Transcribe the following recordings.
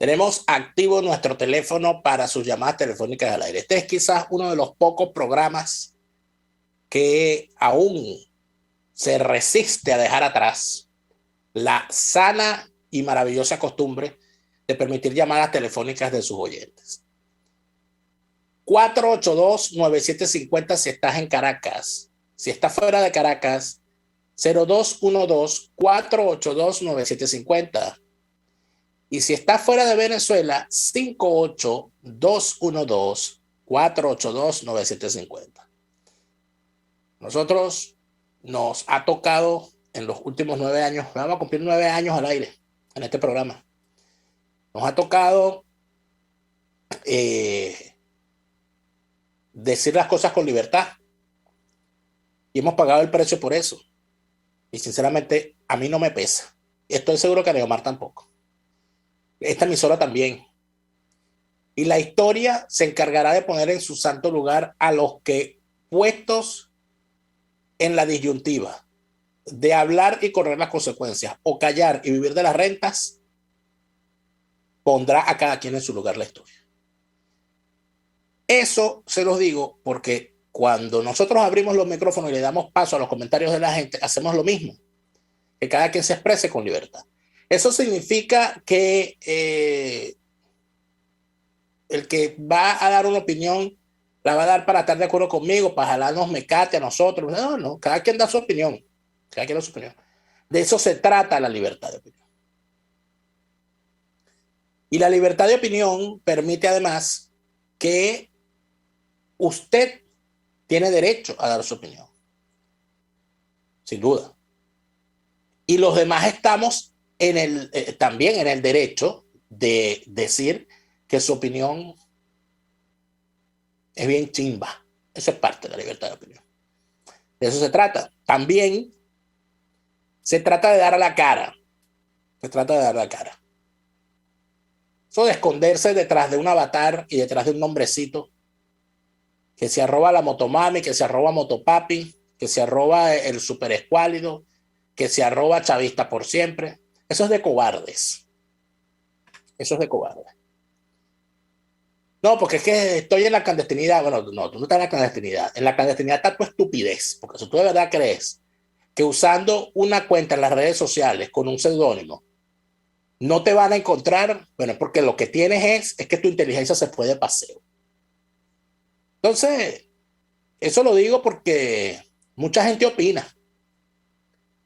Tenemos activo nuestro teléfono para sus llamadas telefónicas al aire. Este es quizás uno de los pocos programas que aún se resiste a dejar atrás la sana y maravillosa costumbre de permitir llamadas telefónicas de sus oyentes. 482-9750 si estás en Caracas. Si estás fuera de Caracas, 0212-482-9750. Y si estás fuera de Venezuela, 58-212-482-9750. Nosotros nos ha tocado en los últimos 9 años, vamos a cumplir 9 años al aire en este programa. Nos ha tocado decir las cosas con libertad y hemos pagado el precio por eso. Y sinceramente, a mí no me pesa. Estoy seguro que a Neomar tampoco. Esta emisora también. Y la historia se encargará de poner en su santo lugar a los que, puestos en la disyuntiva de hablar y correr las consecuencias o callar y vivir de las rentas, pondrá a cada quien en su lugar la historia. Eso se los digo porque cuando nosotros abrimos los micrófonos y le damos paso a los comentarios de la gente, hacemos lo mismo, que cada quien se exprese con libertad. Eso significa que el que va a dar una opinión la va a dar para estar de acuerdo conmigo, para jalarnos mecate a nosotros. No, cada quien da su opinión. Cada quien da su opinión. De eso se trata la libertad de opinión. Y la libertad de opinión permite además que usted tiene derecho a dar su opinión. Sin duda. Y los demás estamos también en el derecho de decir que su opinión es bien chimba. Eso es parte de la libertad de opinión. De eso se trata. También se trata de dar a la cara. Se trata de dar a la cara. Eso de esconderse detrás de un avatar y detrás de un nombrecito que se arroba la motomami, que se arroba motopapi, que se arroba el super escuálido, que se arroba chavista por siempre. Eso es de cobardes. Eso es de cobardes. No, porque es que estoy en la clandestinidad. Bueno, no, tú no estás en la clandestinidad. En la clandestinidad está tu estupidez. Porque si tú de verdad crees que usando una cuenta en las redes sociales con un seudónimo no te van a encontrar, bueno, porque lo que tienes es que tu inteligencia se fue de paseo. Entonces, eso lo digo porque mucha gente opina.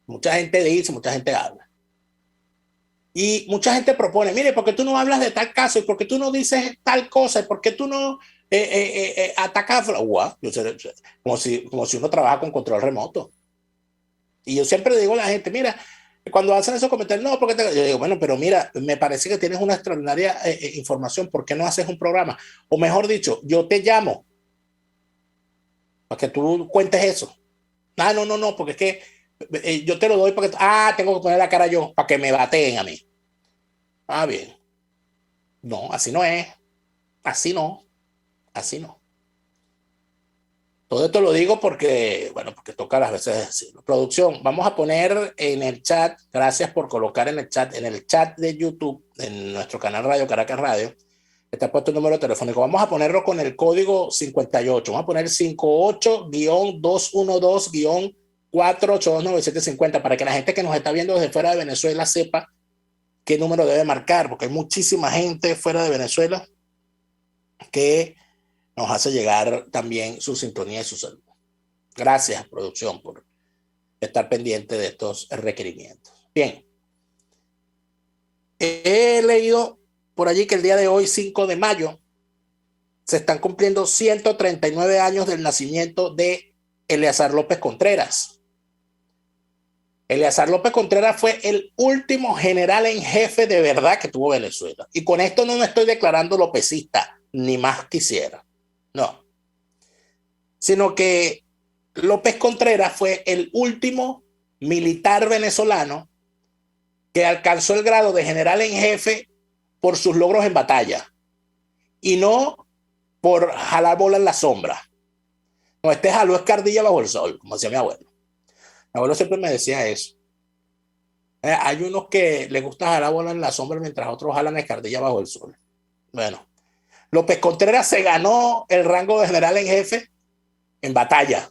Mucha gente dice, mucha gente habla. Y mucha gente propone, mire, ¿por qué tú no hablas de tal caso? ¿Y por qué tú no dices tal cosa? ¿Y por qué tú no atacas? Como si uno trabaja con control remoto. Y yo siempre le digo a la gente, mira, cuando hacen esos comentarios, no, porque yo digo, bueno, pero mira, me parece que tienes una extraordinaria información, ¿por qué no haces un programa? O mejor dicho, yo te llamo para que tú cuentes eso. Ah, no, porque es que yo te lo doy porque, tengo que poner la cara yo para que me bateen a mí. Ah, bien. No, así no es. Así no. Así no. Todo esto lo digo porque, bueno, porque toca las veces decirlo. Producción, vamos a poner en el chat, gracias por colocar en el chat de YouTube, en nuestro canal Radio Caracas Radio, está puesto el número telefónico. Vamos a ponerlo con el código 58. Vamos a poner 58-212-482-9750 para que la gente que nos está viendo desde fuera de Venezuela sepa qué número debe marcar, porque hay muchísima gente fuera de Venezuela que nos hace llegar también su sintonía y su salud. Gracias, producción, por estar pendiente de estos requerimientos. Bien. He leído por allí que el día de hoy, 5 de mayo, se están cumpliendo 139 años del nacimiento de Eleazar López Contreras. Eleazar López Contreras fue el último general en jefe de verdad que tuvo Venezuela. Y con esto no me estoy declarando lopecista, ni más quisiera. No. Sino que López Contreras fue el último militar venezolano que alcanzó el grado de general en jefe por sus logros en batalla y no por jalar bola en la sombra. No, este jaló escardilla bajo el sol, como decía mi abuelo. Mi abuelo siempre me decía eso. Hay unos que les gusta jalar bola en la sombra mientras otros jalan escardilla bajo el sol. Bueno, López Contreras se ganó el rango de general en jefe en batalla,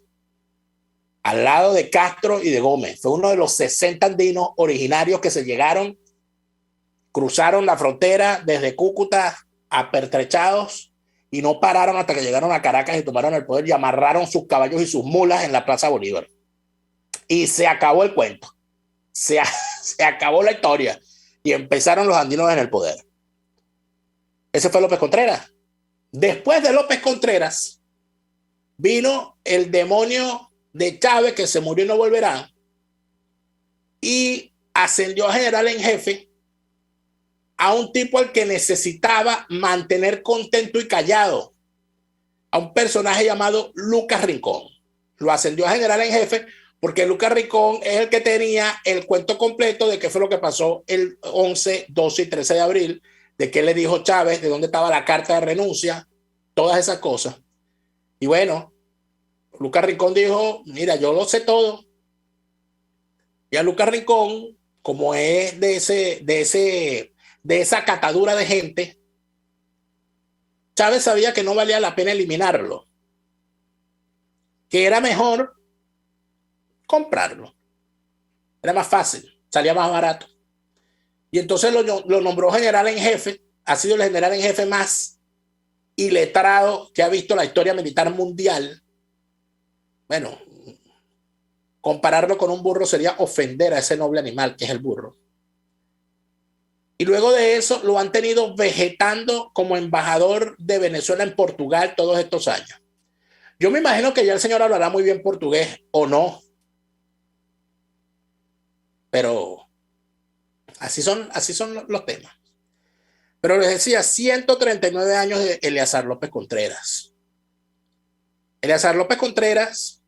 al lado de Castro y de Gómez. Fue uno de los 60 andinos originarios que se llegaron, cruzaron la frontera desde Cúcuta a pertrechados y no pararon hasta que llegaron a Caracas y tomaron el poder y amarraron sus caballos y sus mulas en la Plaza Bolívar. Y se acabó el cuento. Se, se acabó la historia y empezaron los andinos en el poder. Ese fue López Contreras. Después de López Contreras vino el demonio de Chávez, que se murió y no volverá, y ascendió a general en jefe a un tipo al que necesitaba mantener contento y callado, a un personaje llamado Lucas Rincón. Lo ascendió a general en jefe porque Lucas Rincón es el que tenía el cuento completo de qué fue lo que pasó el 11, 12 y 13 de abril, de qué le dijo Chávez, de dónde estaba la carta de renuncia, todas esas cosas. Y bueno, Lucas Rincón dijo, mira, yo lo sé todo. Y a Lucas Rincón, como es de esa catadura de gente, Chávez sabía que no valía la pena eliminarlo, que era mejor comprarlo. Era más fácil, salía más barato. Y entonces lo nombró general en jefe. Ha sido el general en jefe más iletrado que ha visto la historia militar mundial. Bueno, compararlo con un burro sería ofender a ese noble animal que es el burro. Y luego de eso lo han tenido vegetando como embajador de Venezuela en Portugal todos estos años. Yo me imagino que ya el señor hablará muy bien portugués o no, pero así son los temas. Pero les decía, 139 años de Eleazar López Contreras. Eleazar López Contreras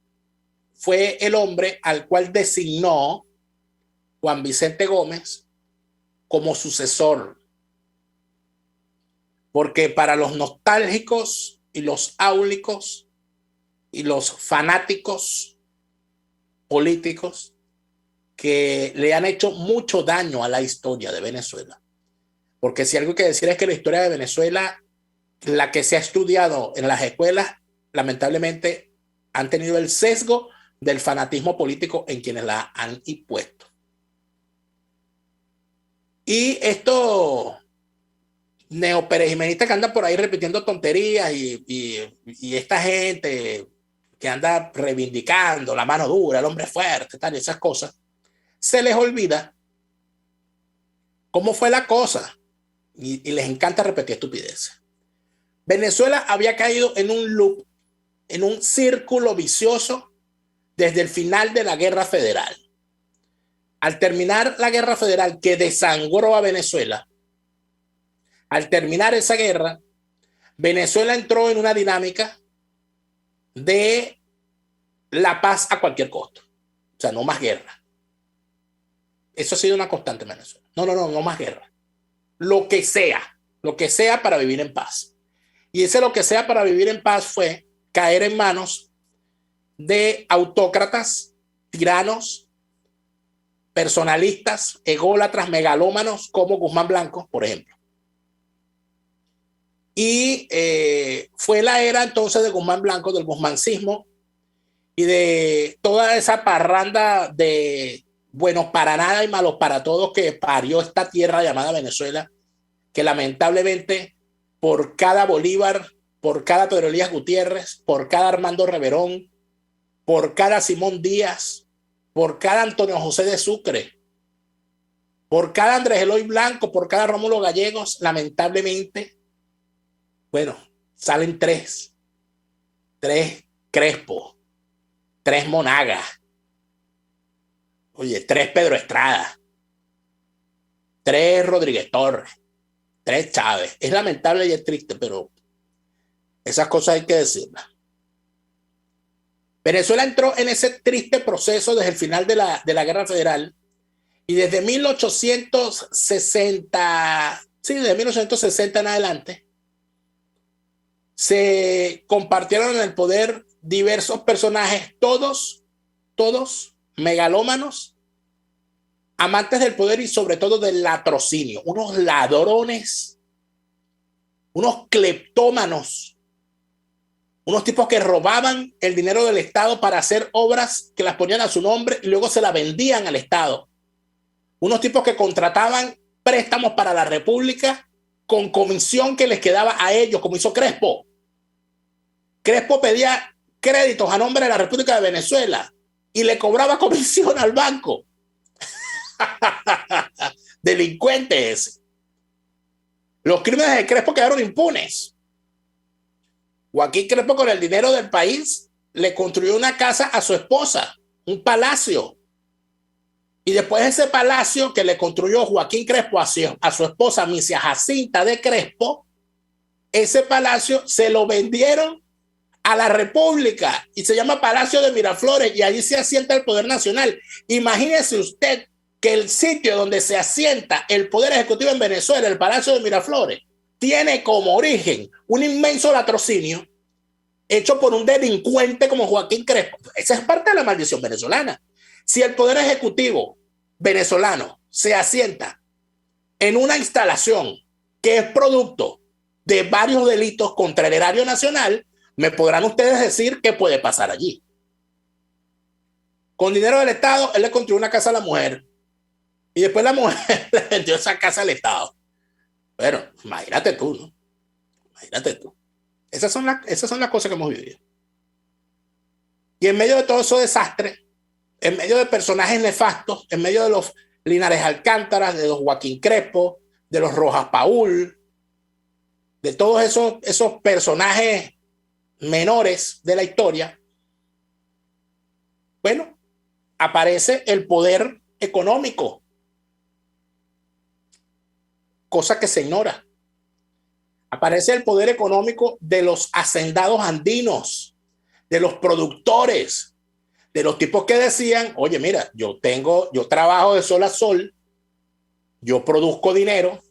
fue el hombre al cual designó Juan Vicente Gómez como sucesor. Porque para los nostálgicos y los áulicos y los fanáticos políticos que le han hecho mucho daño a la historia de Venezuela, porque si algo hay que decir es que la historia de Venezuela, la que se ha estudiado en las escuelas, lamentablemente han tenido el sesgo del fanatismo político en quienes la han impuesto. Y estos neoperejimenistas que andan por ahí repitiendo tonterías y esta gente que anda reivindicando la mano dura, el hombre fuerte, tal, y esas cosas, se les olvida cómo fue la cosa y les encanta repetir estupideces. Venezuela había caído en un loop, en un círculo vicioso desde el final de la Guerra Federal. Al terminar la Guerra Federal que desangró a Venezuela, al terminar esa guerra, Venezuela entró en una dinámica de la paz a cualquier costo. O sea, no más guerra. Eso ha sido una constante en Venezuela. No más guerra. Lo que sea para vivir en paz. Y ese lo que sea para vivir en paz fue caer en manos de autócratas, tiranos, personalistas, ególatras, megalómanos como Guzmán Blanco, por ejemplo. Y fue la era entonces de Guzmán Blanco, del guzmancismo y de toda esa parranda de buenos para nada y malos para todos que parió esta tierra llamada Venezuela, que lamentablemente por cada Bolívar, por cada Pedro Elías Gutiérrez, por cada Armando Reverón, por cada Simón Díaz, por cada Antonio José de Sucre, por cada Andrés Eloy Blanco, por cada Rómulo Gallegos, lamentablemente, bueno, salen tres Crespo, tres Monagas, oye, tres Pedro Estrada, tres Rodríguez Torres, tres Chávez. Es lamentable y es triste, pero esas cosas hay que decirlas. Venezuela entró en ese triste proceso desde el final de la Guerra Federal y desde 1860, sí, desde 1860 en adelante, se compartieron en el poder diversos personajes, todos megalómanos, amantes del poder y sobre todo del latrocinio, unos ladrones, unos cleptómanos, unos tipos que robaban el dinero del Estado para hacer obras que las ponían a su nombre y luego se la vendían al Estado. Unos tipos que contrataban préstamos para la República con comisión que les quedaba a ellos, como hizo Crespo. Crespo pedía créditos a nombre de la República de Venezuela y le cobraba comisión al banco. Delincuentes. Los crímenes de Crespo quedaron impunes. Joaquín Crespo, con el dinero del país, le construyó una casa a su esposa, un palacio. Y después ese palacio que le construyó Joaquín Crespo a su esposa Misia Jacinta de Crespo, ese palacio se lo vendieron a la República y se llama Palacio de Miraflores y allí se asienta el poder nacional. Imagínese usted que el sitio donde se asienta el poder ejecutivo en Venezuela, el Palacio de Miraflores, tiene como origen un inmenso latrocinio hecho por un delincuente como Joaquín Crespo. Esa es parte de la maldición venezolana. Si el poder ejecutivo venezolano se asienta en una instalación que es producto de varios delitos contra el erario nacional, me podrán ustedes decir qué puede pasar allí. Con dinero del Estado, él le construyó una casa a la mujer y después la mujer le vendió esa casa al Estado. Bueno, imagínate tú, ¿no? Imagínate tú. Esas son las cosas que hemos vivido. Y en medio de todo ese desastre, en medio de personajes nefastos, en medio de los Linares Alcántara, de los Joaquín Crespo, de los Rojas Paul, de todos esos personajes menores de la historia, bueno, aparece el poder económico, cosa que se ignora. Aparece el poder económico de los hacendados andinos, de los productores, de los tipos que decían, oye, mira, yo trabajo de sol a sol, yo produzco dinero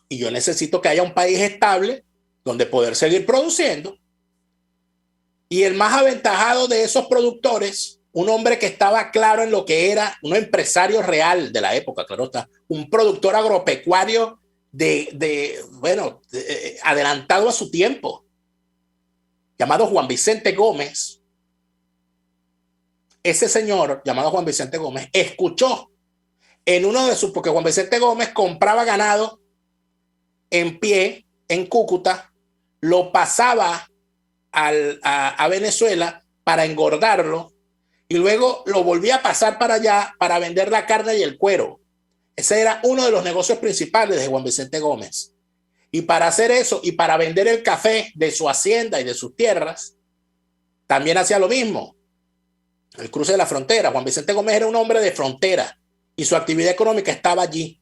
y yo necesito que haya un país estable donde poder seguir produciendo. Y el más aventajado de esos productores, un hombre que estaba claro en lo que era un empresario real de la época, claro está, un productor agropecuario adelantado a su tiempo, llamado Juan Vicente Gómez. Ese señor, llamado Juan Vicente Gómez, escuchó en uno de sus, porque Juan Vicente Gómez compraba ganado en pie en Cúcuta, lo pasaba a Venezuela para engordarlo y luego lo volvía a pasar para allá para vender la carne y el cuero. Ese era uno de los negocios principales de Juan Vicente Gómez. Y para hacer eso y para vender el café de su hacienda y de sus tierras, también hacía lo mismo. El cruce de la frontera. Juan Vicente Gómez era un hombre de frontera y su actividad económica estaba allí.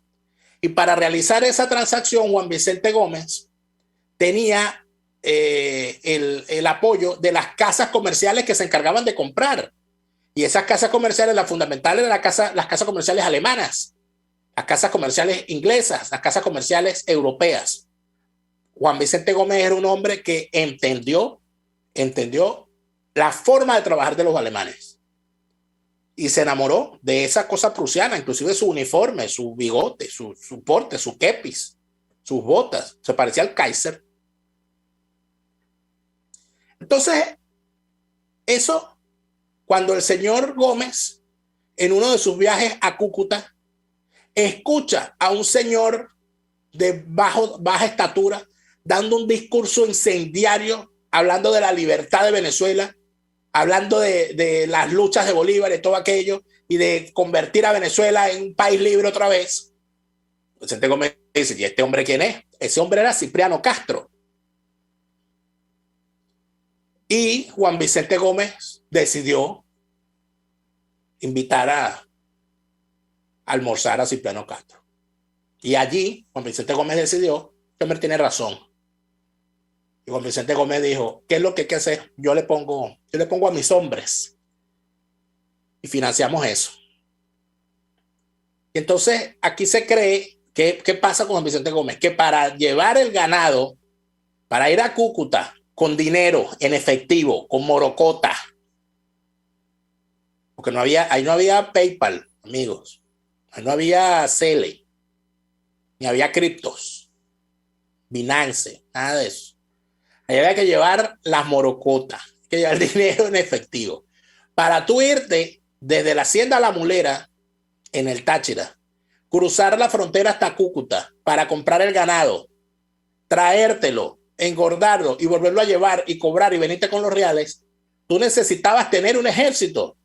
Y para realizar esa transacción, Juan Vicente Gómez tenía el apoyo de las casas comerciales que se encargaban de comprar. Y esas casas comerciales, las fundamentales eran las casas comerciales alemanas, las casas comerciales inglesas, las casas comerciales europeas. Juan Vicente Gómez era un hombre que entendió la forma de trabajar de los alemanes y se enamoró de esa cosa prusiana, inclusive su uniforme, su bigote, su porte, su kepis, sus botas, se parecía al Kaiser. Entonces, eso, cuando el señor Gómez, en uno de sus viajes a Cúcuta, escucha a un señor de baja estatura dando un discurso incendiario, hablando de la libertad de Venezuela, hablando de las luchas de Bolívar y todo aquello, y de convertir a Venezuela en un país libre otra vez. Vicente Gómez dice, ¿y este hombre quién es? Ese hombre era Cipriano Castro. Y Juan Vicente Gómez decidió invitar a almorzar a Cipriano Castro. Y allí Juan Vicente Gómez decidió que hombre tiene razón. Y Juan Vicente Gómez dijo, ¿qué es lo que hay que hacer? Yo le pongo a mis hombres y financiamos eso. Y entonces aquí se cree ¿qué pasa con Juan Vicente Gómez? Que para llevar el ganado, para ir a Cúcuta con dinero en efectivo, con morocota, porque ahí no había PayPal, amigos. No había Cele, ni había criptos, Binance, nada de eso. Ahí había que llevar las morocotas, que llevar dinero en efectivo. Para tú irte desde la Hacienda a La Mulera, en el Táchira, cruzar la frontera hasta Cúcuta para comprar el ganado, traértelo, engordarlo y volverlo a llevar y cobrar y venirte con los reales, tú necesitabas tener un ejército.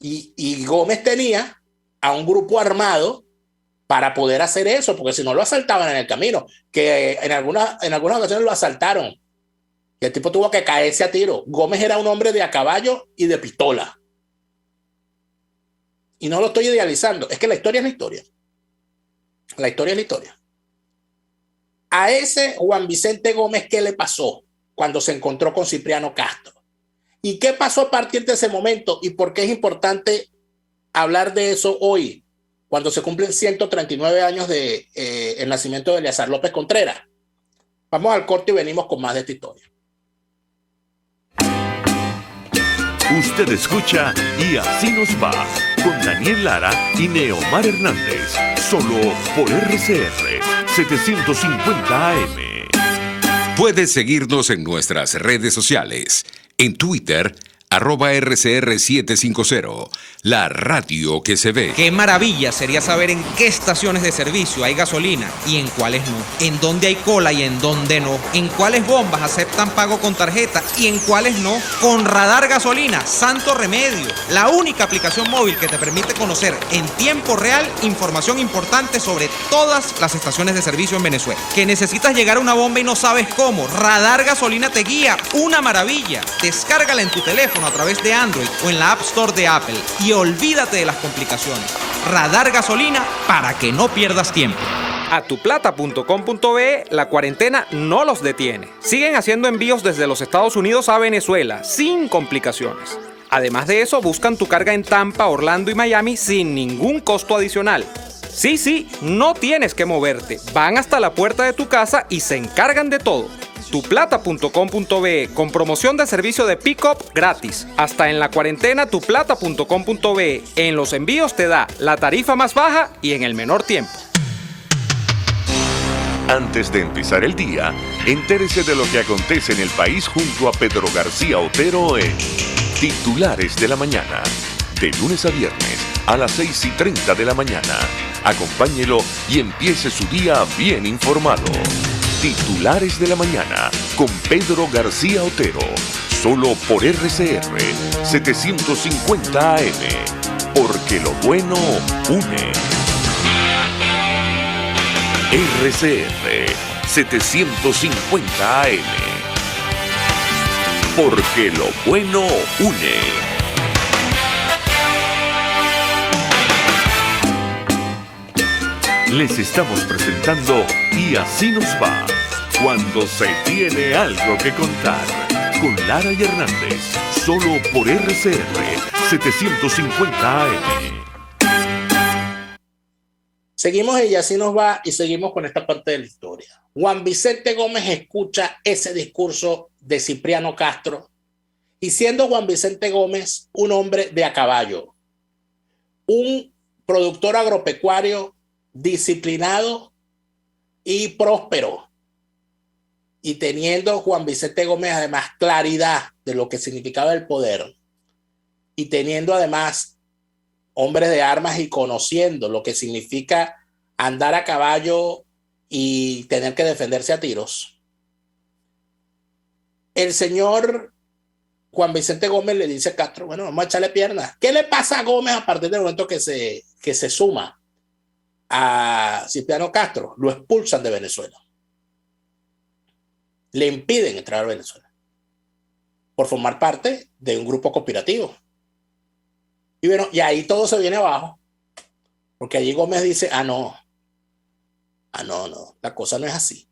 Y Gómez tenía a un grupo armado para poder hacer eso, porque si no lo asaltaban en el camino, que en algunas ocasiones lo asaltaron, y el tipo tuvo que caerse a tiro. Gómez era un hombre de a caballo y de pistola. Y no lo estoy idealizando, es que la historia es la historia. La historia es la historia. A ese Juan Vicente Gómez, ¿qué le pasó cuando se encontró con Cipriano Castro? ¿Y qué pasó a partir de ese momento? ¿Y por qué es importante hablar de eso hoy, cuando se cumplen 139 años de el nacimiento de Eleazar López Contreras? Vamos al corte y venimos con más de esta historia. Usted escucha Y Así Nos Va, con Daniel Lara y Neomar Hernández, solo por RCR 750 AM. Puedes seguirnos en nuestras redes sociales. En Twitter, @RCR750, la radio que se ve. Qué maravilla sería saber en qué estaciones de servicio hay gasolina y en cuáles no. En dónde hay cola y en dónde no. En cuáles bombas aceptan pago con tarjeta y en cuáles no. Con Radar Gasolina, santo remedio. La única aplicación móvil que te permite conocer en tiempo real información importante sobre todas las estaciones de servicio en Venezuela. Que necesitas llegar a una bomba y no sabes cómo. Radar Gasolina te guía. Una maravilla. Descárgala en tu teléfono a través de Android o en la App Store de Apple y olvídate de las complicaciones. Radar Gasolina para que no pierdas tiempo. A tuplata.com.be la cuarentena no los detiene. Siguen haciendo envíos desde los Estados Unidos a Venezuela sin complicaciones. Además de eso, buscan tu carga en Tampa, Orlando y Miami sin ningún costo adicional. Sí, no tienes que moverte. Van hasta la puerta de tu casa y se encargan de todo. Tuplata.com.be con promoción de servicio de pick-up gratis. Hasta en la cuarentena tuplata.com.be. En los envíos te da la tarifa más baja y en el menor tiempo. Antes de empezar el día, entérese de lo que acontece en el país junto a Pedro García Otero en Titulares de la Mañana. De lunes a viernes a las 6:30 de la mañana. Acompáñelo y empiece su día bien informado. Titulares de la Mañana con Pedro García Otero. Solo por RCR 750 AM. Porque lo bueno une. RCR 750 AM. Porque lo bueno une. Les estamos presentando Y Así Nos Va, cuando se tiene algo que contar, con Lara y Hernández, solo por RCR 750 AM. Seguimos y Así Nos Va y seguimos con esta parte de la historia. Juan Vicente Gómez escucha ese discurso de Cipriano Castro y siendo Juan Vicente Gómez un hombre de a caballo, un productor agropecuario disciplinado y próspero, y teniendo Juan Vicente Gómez además claridad de lo que significaba el poder, y teniendo además hombres de armas y conociendo lo que significa andar a caballo y tener que defenderse a tiros, el señor Juan Vicente Gómez le dice a Castro, bueno, vamos a echarle piernas. ¿Qué le pasa a Gómez a partir del momento que se suma a Cipriano Castro? Lo expulsan de Venezuela. Le impiden entrar a Venezuela por formar parte de un grupo conspirativo. Y bueno, y ahí todo se viene abajo, porque allí Gómez dice, no, la cosa no es así.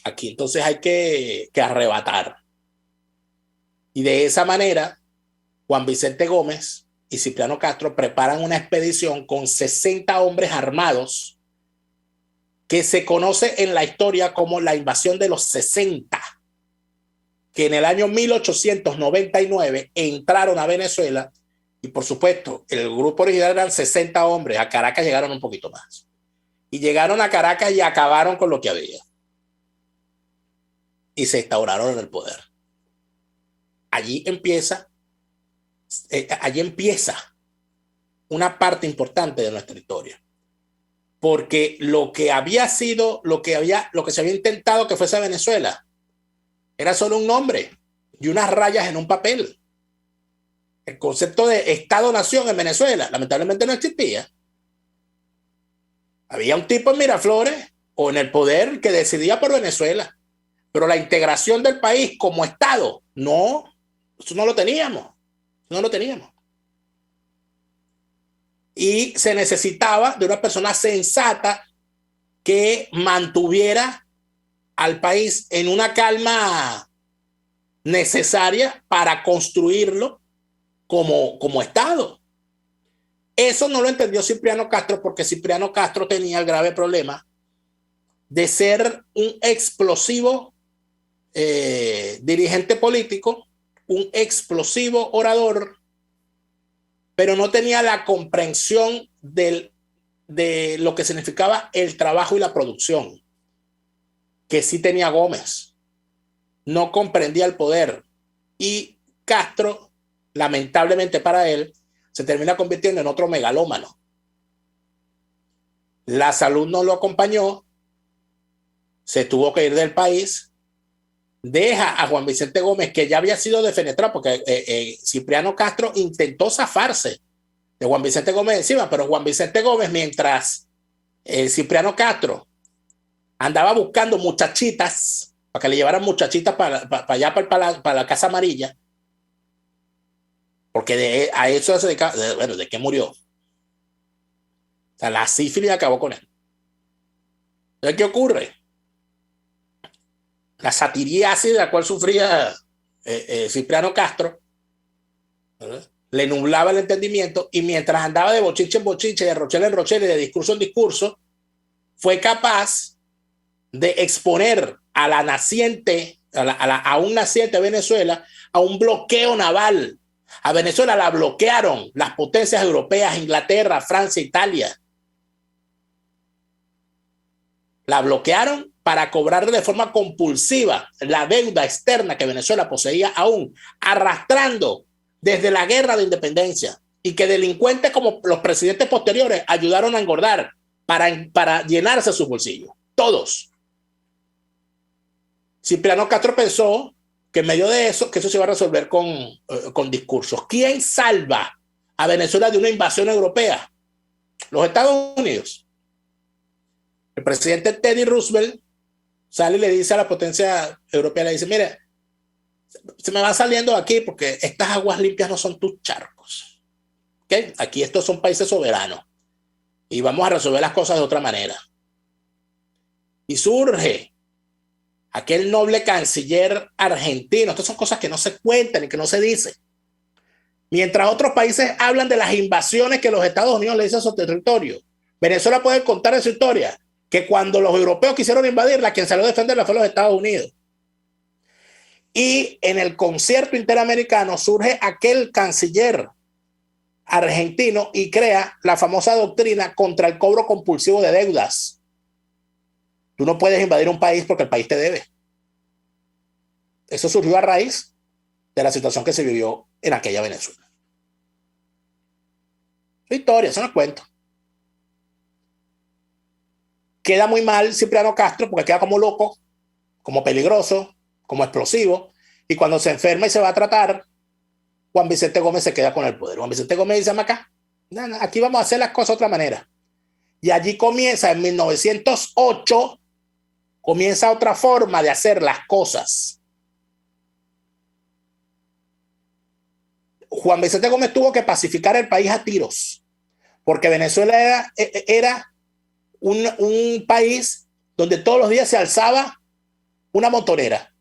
Aquí entonces hay que arrebatar. Y de esa manera, Juan Vicente Gómez y Cipriano Castro preparan una expedición con 60 hombres armados que se conoce en la historia como la invasión de los 60, que en el año 1899 entraron a Venezuela y Y por supuesto, el grupo original eran 60 hombres, a Caracas llegaron un poquito más. Y llegaron a Caracas y acabaron con lo que había. Y se instauraron en el poder. Allí empieza una parte importante de nuestra historia. Porque lo que se había intentado que fuese Venezuela era solo un nombre y unas rayas en un papel. El concepto de Estado-Nación en Venezuela lamentablemente no existía. Había un tipo en Miraflores o en el poder que decidía por Venezuela, pero la integración del país como Estado, no, eso no lo teníamos. No lo teníamos. Y se necesitaba de una persona sensata que mantuviera al país en una calma necesaria para construirlo como Estado. Eso no lo entendió Cipriano Castro, porque Cipriano Castro tenía el grave problema de ser un explosivo dirigente político, un explosivo orador, pero no tenía la comprensión de lo que significaba el trabajo y la producción, que sí tenía Gómez. No comprendía el poder. Y Castro, lamentablemente para él, se termina convirtiendo en otro megalómano. La salud no lo acompañó, se tuvo que ir del país, deja a Juan Vicente Gómez, que ya había sido defenestrado, porque Cipriano Castro intentó zafarse de Juan Vicente Gómez encima, pero Juan Vicente Gómez, mientras Cipriano Castro andaba buscando muchachitas, para que le llevaran muchachitas para allá, para la Casa Amarilla, porque a eso se dedicaba. Bueno, ¿de qué murió? O sea, la sífilis acabó con él. Entonces, ¿qué ocurre? La satiriasis de la cual sufría Cipriano Castro, ¿verdad?, le nublaba el entendimiento, y mientras andaba de bochinche en bochinche, de rochela en rochela y de discurso en discurso, fue capaz de exponer a la naciente, a un naciente Venezuela, a un bloqueo naval. A Venezuela la bloquearon las potencias europeas, Inglaterra, Francia, Italia. La bloquearon para cobrar de forma compulsiva la deuda externa que Venezuela poseía aún, arrastrando desde la guerra de independencia, y que delincuentes como los presidentes posteriores ayudaron a engordar para llenarse sus bolsillos. Todos. Cipriano Castro pensó que en medio de eso, que eso se iba a resolver con discursos. ¿Quién salva a Venezuela de una invasión europea? Los Estados Unidos. El presidente Teddy Roosevelt sale y le dice a la potencia europea, le dice: mire, se me va saliendo aquí porque estas aguas limpias no son tus charcos. ¿Okay? Aquí estos son países soberanos y vamos a resolver las cosas de otra manera. Y surge aquel noble canciller argentino. Estas son cosas que no se cuentan y que no se dicen. Mientras otros países hablan de las invasiones que los Estados Unidos le hicieron a su territorio, Venezuela puede contar en su historia que cuando los europeos quisieron invadirla, quien salió a defenderla fue los Estados Unidos. Y en el concierto interamericano surge aquel canciller argentino y crea la famosa doctrina contra el cobro compulsivo de deudas. Tú no puedes invadir un país porque el país te debe. Eso surgió a raíz de la situación que se vivió en aquella Venezuela. Historia, eso no es cuento. Queda muy mal Cipriano Castro porque queda como loco, como peligroso, como explosivo, y cuando se enferma y se va a tratar, Juan Vicente Gómez se queda con el poder. Juan Vicente Gómez dice: acá, aquí vamos a hacer las cosas de otra manera. Y allí comienza, en 1908, comienza otra forma de hacer las cosas. Juan Vicente Gómez tuvo que pacificar el país a tiros, porque Venezuela era un país donde todos los días se alzaba una motorera.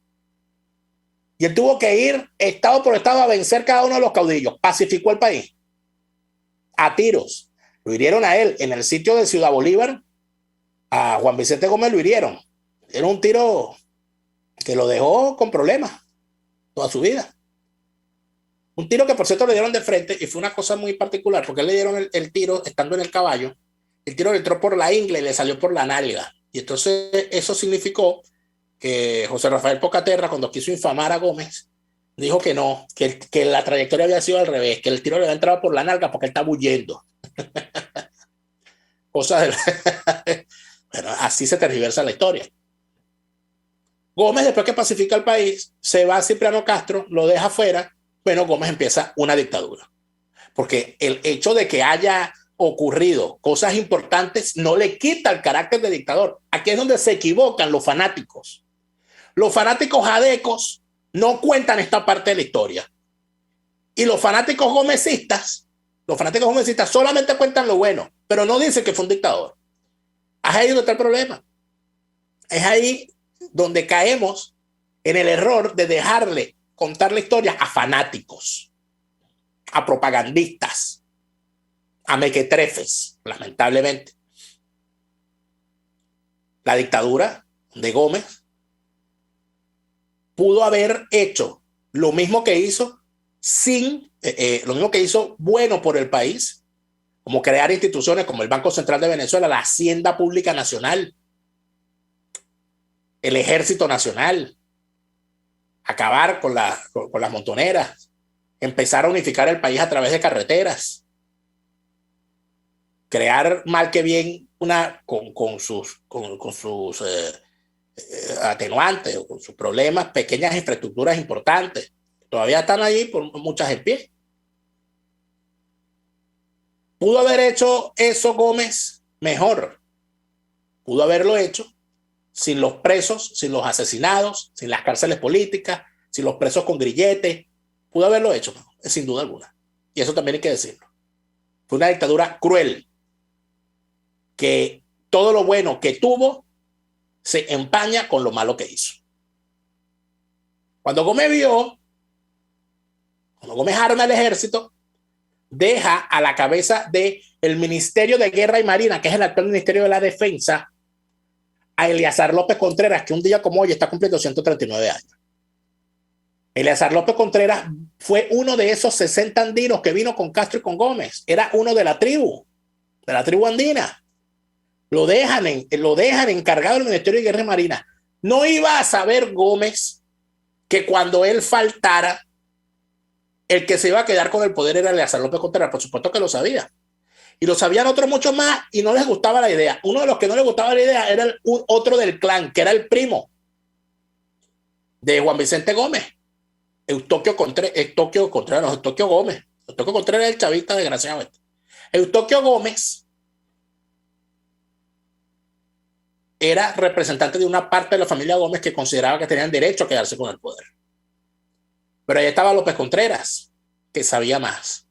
Y él tuvo que ir estado por estado a vencer cada uno de los caudillos. Pacificó el país a tiros. Lo hirieron a él en el sitio de Ciudad Bolívar. A Juan Vicente Gómez lo hirieron. Era un tiro que lo dejó con problemas toda su vida. Un tiro que, por cierto, le dieron de frente y fue una cosa muy particular, porque le dieron el tiro estando en el caballo. El tiro le entró por la ingle y le salió por la nalga. Y entonces eso significó que José Rafael Pocaterra, cuando quiso infamar a Gómez, dijo que no, que la trayectoria había sido al revés, que el tiro le había entrado por la nalga porque él estaba huyendo. Cosas de... Bueno, así se tergiversa la historia. Gómez, después que pacifica el país, se va a Cipriano Castro, lo deja fuera. Bueno, Gómez empieza una dictadura. Porque el hecho de que haya ocurrido cosas importantes no le quita el carácter de dictador. Aquí es donde se equivocan los fanáticos. Los fanáticos jadecos no cuentan esta parte de la historia. Y los fanáticos gomecistas solamente cuentan lo bueno, pero no dicen que fue un dictador. Es ahí donde está el problema. Es ahí donde caemos en el error de dejarle contar la historia a fanáticos, a propagandistas, a mequetrefes, lamentablemente. La dictadura de Gómez pudo haber hecho lo mismo que hizo lo mismo que hizo bueno por el país, como crear instituciones como el Banco Central de Venezuela, la Hacienda Pública Nacional, el Ejército Nacional, acabar con las montoneras, empezar a unificar el país a través de carreteras, crear mal que bien con sus atenuantes o con sus problemas, pequeñas infraestructuras importantes. Todavía están ahí, por muchas en pie. ¿Pudo haber hecho eso Gómez mejor? Pudo haberlo hecho sin los presos, sin los asesinados, sin las cárceles políticas, sin los presos con grilletes. Pudo haberlo hecho, sin duda alguna. Y eso también hay que decirlo. Fue una dictadura cruel, que todo lo bueno que tuvo se empaña con lo malo que hizo. Cuando Gómez arma el ejército, deja a la cabeza del Ministerio de Guerra y Marina, que es el actual Ministerio de la Defensa, a Eleazar López Contreras, que un día como hoy está cumpliendo 139 años. Eleazar López Contreras fue uno de esos 60 andinos que vino con Castro y con Gómez. Era uno de la tribu andina. Lo dejan encargado del Ministerio de Guerra y Marina. No iba a saber Gómez que cuando él faltara, el que se iba a quedar con el poder era Eleazar López Contreras. Por supuesto que lo sabía. Y lo sabían otros muchos más y no les gustaba la idea. Uno de los que no les gustaba la idea era otro del clan, que era el primo de Juan Vicente Gómez. Eustoquio Gómez. Eustoquio Contreras es el chavista, desgraciadamente. Eustoquio Gómez era representante de una parte de la familia Gómez que consideraba que tenían derecho a quedarse con el poder. Pero ahí estaba López Contreras, que sabía más.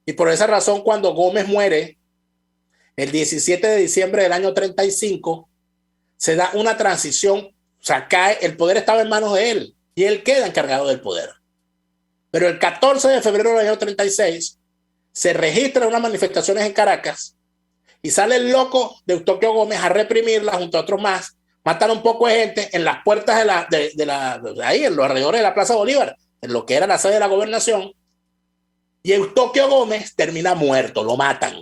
Y por esa razón, cuando Gómez muere, el 17 de diciembre del año 35, se da una transición, o sea, el poder estaba en manos de él y él queda encargado del poder. Pero el 14 de febrero del año 36 se registran unas manifestaciones en Caracas y sale el loco de Eustoquio Gómez a reprimirla junto a otros más. Matan un poco de gente en las puertas de ahí, en los alrededores de la Plaza Bolívar, en lo que era la sede de la gobernación. Y Eustoquio Gómez termina muerto, lo matan.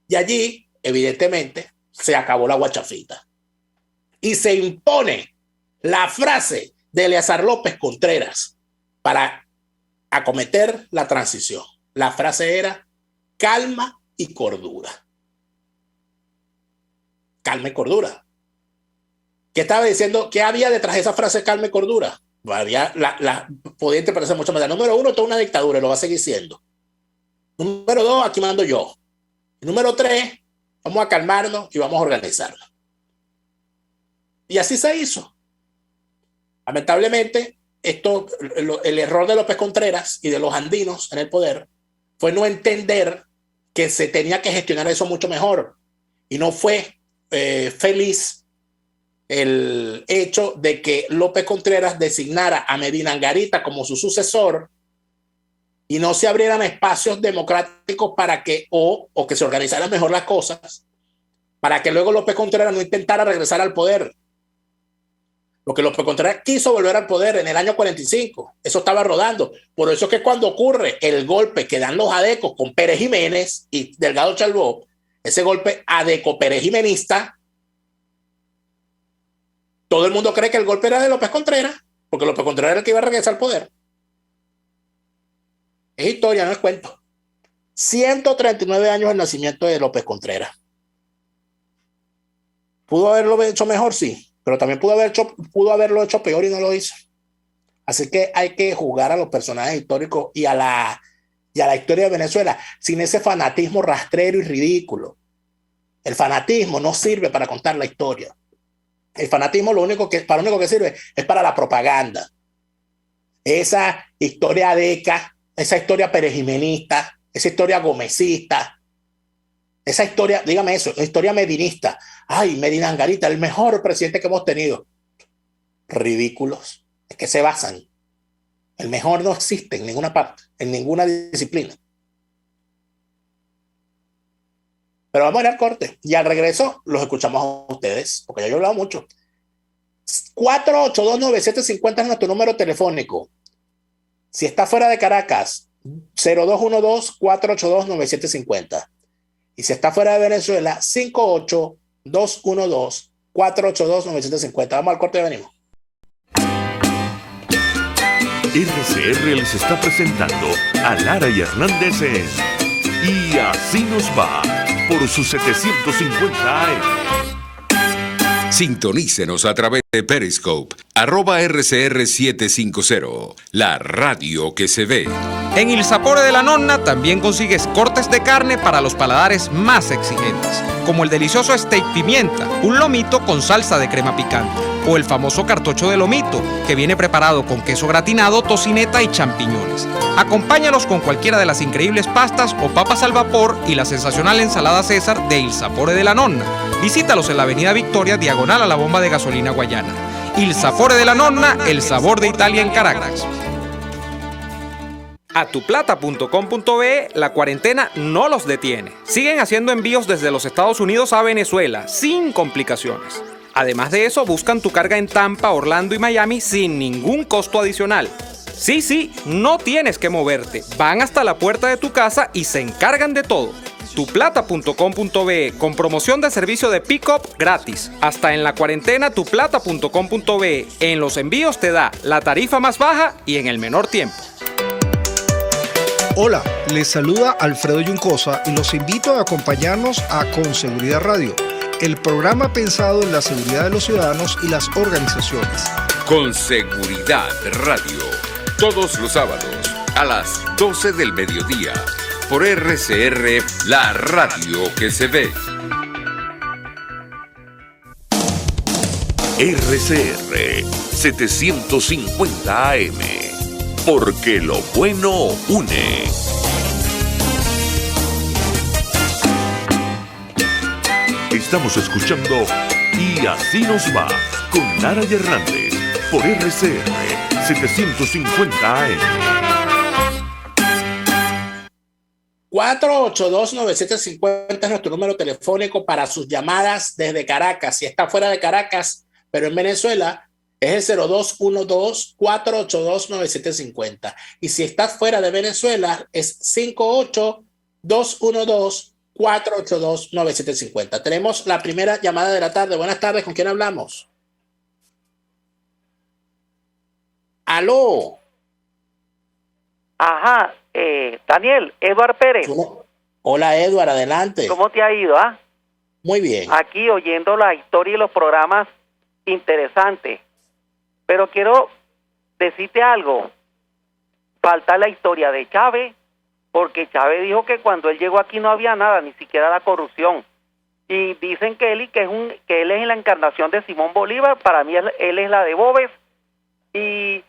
Y allí, evidentemente, se acabó la guachafita. Y se impone la frase de Eleazar López Contreras para acometer la transición. La frase era calma y cordura. Calma y cordura. ¿Qué estaba diciendo? ¿Qué había detrás de esa frase calma y cordura? Podía interpretarse mucho más. Número uno, toda una dictadura y lo va a seguir siendo. Número dos, aquí mando yo. Número tres, vamos a calmarnos y vamos a organizarnos. Y así se hizo. Lamentablemente, el error de López Contreras y de los andinos en el poder fue no entender que se tenía que gestionar eso mucho mejor. Y no fue feliz el hecho de que López Contreras designara a Medina Angarita como su sucesor y no se abrieran espacios democráticos para que, o que se organizaran mejor las cosas, para que luego López Contreras no intentara regresar al poder. Porque López Contreras quiso volver al poder en el año 45. Eso estaba rodando. Por eso es que cuando ocurre el golpe que dan los adecos con Pérez Jiménez y Delgado Chalbó, ese golpe adeco Pérez Jimenista, todo el mundo cree que el golpe era de López Contreras, porque López Contreras era el que iba a regresar al poder. Es historia, no es cuento. 139 años del nacimiento de López Contreras. ¿Pudo haberlo hecho mejor? Sí, pero también pudo haberlo hecho peor y no lo hizo. Así que hay que jugar a los personajes históricos y a la historia de Venezuela sin ese fanatismo rastrero y ridículo. El fanatismo no sirve para contar la historia. El fanatismo lo único que sirve es para la propaganda. Esa historia adeca, esa historia perejimenista, esa historia gomecista, esa historia, dígame eso, historia medinista. Ay, Medina Angarita, el mejor presidente que hemos tenido. Ridículos. ¿En qué se basan? El mejor no existe en ninguna parte, en ninguna disciplina. Pero vamos a ir al corte y al regreso los escuchamos a ustedes, porque ya yo he hablado mucho. 4829750 es nuestro número telefónico. Si está fuera de Caracas, 0212-482-9750. Y si está fuera de Venezuela, 58-212-482-9750. Vamos al corte y venimos. RCR les está presentando a Lara y Hernández en Y Así Nos Va por sus 750 AM. Sintonícenos a través de Periscope, @RCR750, la radio que se ve. En Il Sapore de la Nonna también consigues cortes de carne para los paladares más exigentes, como el delicioso steak pimienta, un lomito con salsa de crema picante, o el famoso cartocho de lomito, que viene preparado con queso gratinado, tocineta y champiñones. Acompáñalos con cualquiera de las increíbles pastas o papas al vapor y la sensacional ensalada César de Il Sapore de la Nonna. Visítalos en la avenida Victoria, diagonal a la bomba de gasolina Guayana. Il Sapore de la Nonna, el sabor de Italia en Caracas. Atuplata.com.be, la cuarentena no los detiene. Siguen haciendo envíos desde los Estados Unidos a Venezuela, sin complicaciones. Además de eso, buscan tu carga en Tampa, Orlando y Miami sin ningún costo adicional. Sí, no tienes que moverte. Van hasta la puerta de tu casa y se encargan de todo. Tuplata.com.be, con promoción de servicio de pick-up gratis. Hasta en la cuarentena, tuplata.com.be. En los envíos te da la tarifa más baja y en el menor tiempo. Hola, les saluda Alfredo Yuncosa y los invito a acompañarnos a Con Seguridad Radio, el programa pensado en la seguridad de los ciudadanos y las organizaciones. Con Seguridad Radio, todos los sábados a las 12 del mediodía, por RCR, la radio que se ve. RCR 750 AM, porque lo bueno une. Estamos escuchando Y Así Nos Va con Lara y Hernández por RCR 750 AM. 4829750 es nuestro número telefónico para sus llamadas desde Caracas. Si está fuera de Caracas, pero en Venezuela, es el 0212-482-9750. Y si está fuera de Venezuela, es 58-212-482-9750. Tenemos la primera llamada de la tarde. Buenas tardes, ¿con quién hablamos? ¡Aló! Ajá, Daniel, Eduard Pérez. Hola, Eduard, adelante. ¿Cómo te ha ido? Muy bien. Aquí oyendo la historia y los programas interesantes. Pero quiero decirte algo. Falta la historia de Chávez, porque Chávez dijo que cuando él llegó aquí no había nada, ni siquiera la corrupción. Y dicen que él es la encarnación de Simón Bolívar. Para mí él es la de Boves. Y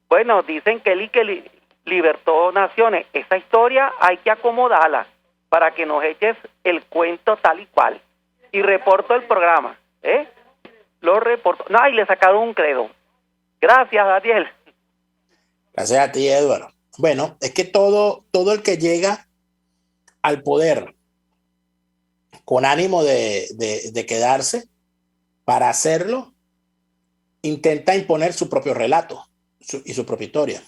bueno, dicen que él libertó naciones. Esa historia hay que acomodarla para que nos eches el cuento tal y cual. Y reporto el programa, lo reporto. No, y le sacaron un credo. Gracias, Daniel. Gracias a ti, Eduardo. Bueno, es que todo el que llega al poder con ánimo de quedarse, para hacerlo, intenta imponer su propio relato y su propia historia.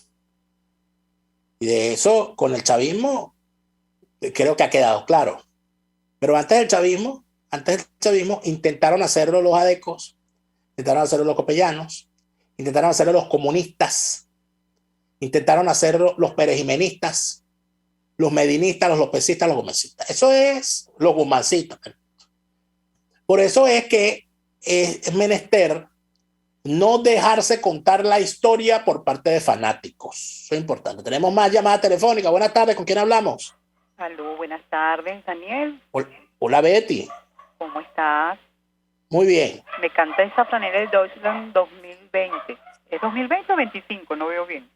Y de eso, con el chavismo, creo que ha quedado claro. Pero antes del chavismo, intentaron hacerlo los adecos, intentaron hacerlo los copellanos, intentaron hacerlo los comunistas, intentaron hacerlo los perejimenistas, los medinistas, los lopecistas, los gomecistas. Eso es los gumancitos. Por eso es que es menester no dejarse contar la historia por parte de fanáticos. Eso es importante. Tenemos más llamada telefónica. Buenas tardes, ¿con quién hablamos? Aló, buenas tardes, Daniel. Hola, Betty. ¿Cómo estás? Muy bien. Me canta esa franela de Deutschland 2020. ¿Es 2020 o 25? No veo bien.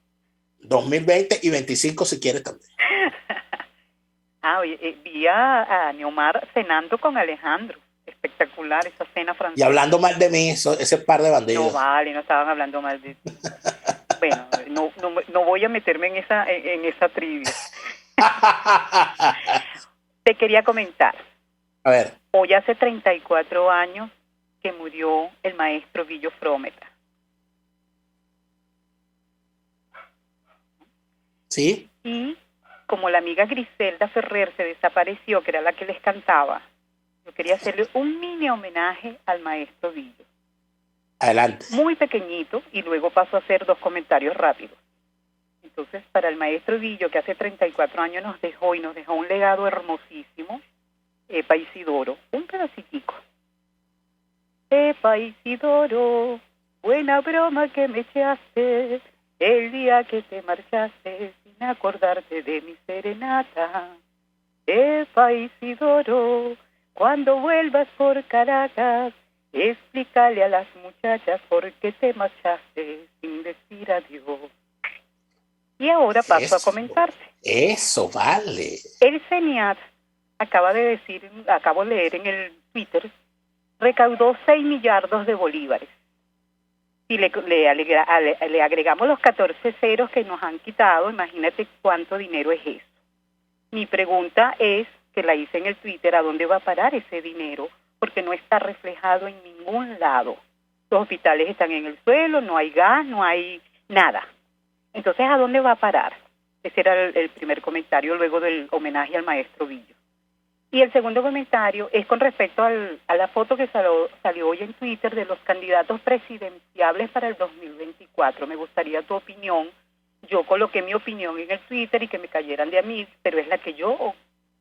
2020 y 25 si quieres también. Oye, vi a Neomar cenando con Alejandro. Espectacular esa cena francesa. Y hablando mal de mí, ese par de bandidos. No vale, no estaban hablando mal de ti. Bueno, no voy a meterme en esa trivia. Te quería comentar. A ver. Hoy hace 34 años que murió el maestro Guillo Frometa. ¿Sí? Y como la amiga Griselda Ferrer se desapareció, que era la que les cantaba, yo quería hacerle un mini homenaje al maestro Guillo. Adelante. Muy pequeñito, y luego paso a hacer 2 comentarios rápidos. Entonces, para el maestro Guillo, que hace 34 años nos dejó un legado hermosísimo, Epa Isidoro, un pedacitico. Epa Isidoro, buena broma que me echaste el día que te marchaste sin acordarte de mi serenata. Epa Isidoro, cuando vuelvas por Caracas, explícale a las muchachas por qué te marchaste sin decir adiós. Y ahora paso a comentarte. Eso, vale. El CENIAT acabo de leer en el Twitter, recaudó 6 millardos de bolívares. Si le agregamos los 14 ceros que nos han quitado, imagínate cuánto dinero es eso. Mi pregunta es, que la hice en el Twitter, ¿a dónde va a parar ese dinero? Porque no está reflejado en ningún lado. Los hospitales están en el suelo, no hay gas, no hay nada. Entonces, ¿a dónde va a parar? Ese era el primer comentario luego del homenaje al maestro Guillo. Y el segundo comentario es con respecto a la foto que salió hoy en Twitter de los candidatos presidenciables para el 2024. Me gustaría tu opinión. Yo coloqué mi opinión en el Twitter y que me cayeran de a mí, pero es la que yo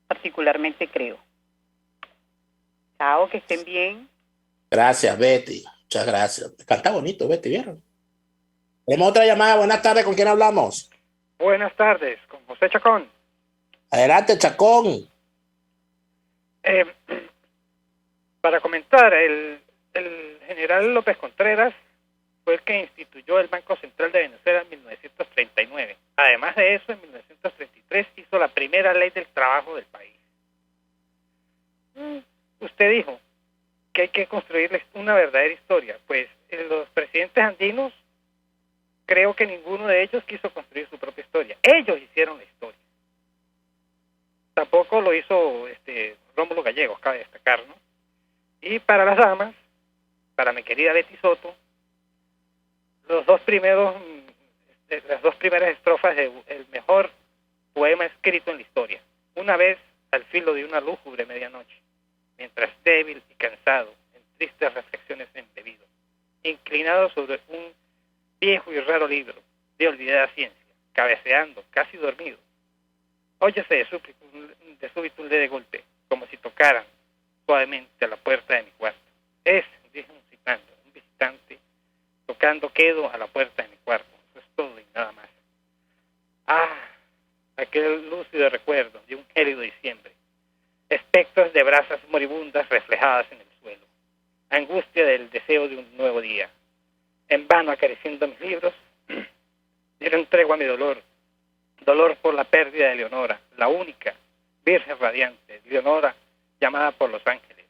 particularmente creo. Chao, que estén bien. Gracias, Betty. Muchas gracias. Canta bonito, Betty, ¿vieron? Tenemos otra llamada. Buenas tardes, ¿con quién hablamos? Buenas tardes, con José Chacón. Adelante, Chacón. Para comentar, el general López Contreras fue el que instituyó el Banco Central de Venezuela en 1939. Además de eso, en 1933 hizo la primera ley del trabajo del país. Usted dijo que hay que construir una verdadera historia. Pues los presidentes andinos, creo que ninguno de ellos quiso construir su propia historia. Ellos hicieron la historia. Tampoco lo hizo Rómulo Gallegos, cabe destacar, ¿no? Y para las damas, para mi querida Betty Soto, las dos primeras estrofas del mejor poema escrito en la historia. Una vez al filo de una lúgubre medianoche, mientras débil y cansado, en tristes reflexiones embebido, inclinado sobre un viejo y raro libro de olvidada ciencia, cabeceando, casi dormido, óyese de súbito un leve golpe, como si tocaran suavemente a la puerta de mi cuarto. Es, dijo un visitante, tocando quedo a la puerta de mi cuarto. Eso es todo y nada más. Aquel lúcido recuerdo de un gélido diciembre. Espectros de brasas moribundas reflejadas en el suelo. Angustia del deseo de un nuevo día. En vano acariciando mis libros, dieron tregua a mi dolor. Dolor por la pérdida de Leonora, la única virgen radiante, Leonora, llamada por los ángeles.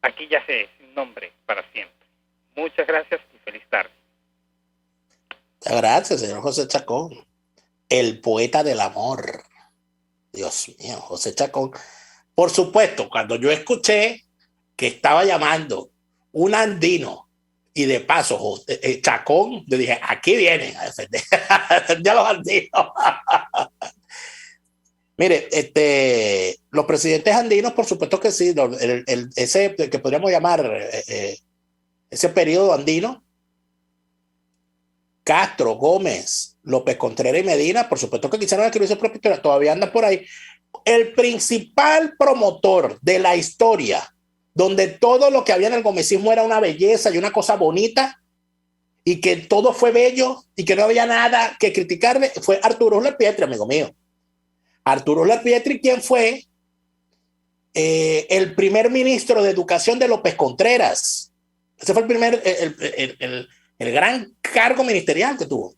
Aquí yace sin nombre para siempre. Muchas gracias y feliz tarde. Muchas gracias, señor José Chacón. El poeta del amor. Dios mío, José Chacón. Por supuesto, cuando yo escuché que estaba llamando un andino Y de paso, Chacón, yo dije, aquí vienen a defender ya los andinos. Mire, los presidentes andinos, por supuesto que sí, ese que podríamos llamar ese periodo andino, Castro, Gómez, López Contreras y Medina, por supuesto que quisieron escribir su propia historia, todavía andan por ahí. El principal promotor de la historia, donde todo lo que había en el gomecismo era una belleza y una cosa bonita, y que todo fue bello y que no había nada que criticarle, fue Arturo Uslar Pietri, amigo mío. Arturo Uslar Pietri, quien fue el primer ministro de Educación de López Contreras. Ese fue el gran cargo ministerial que tuvo.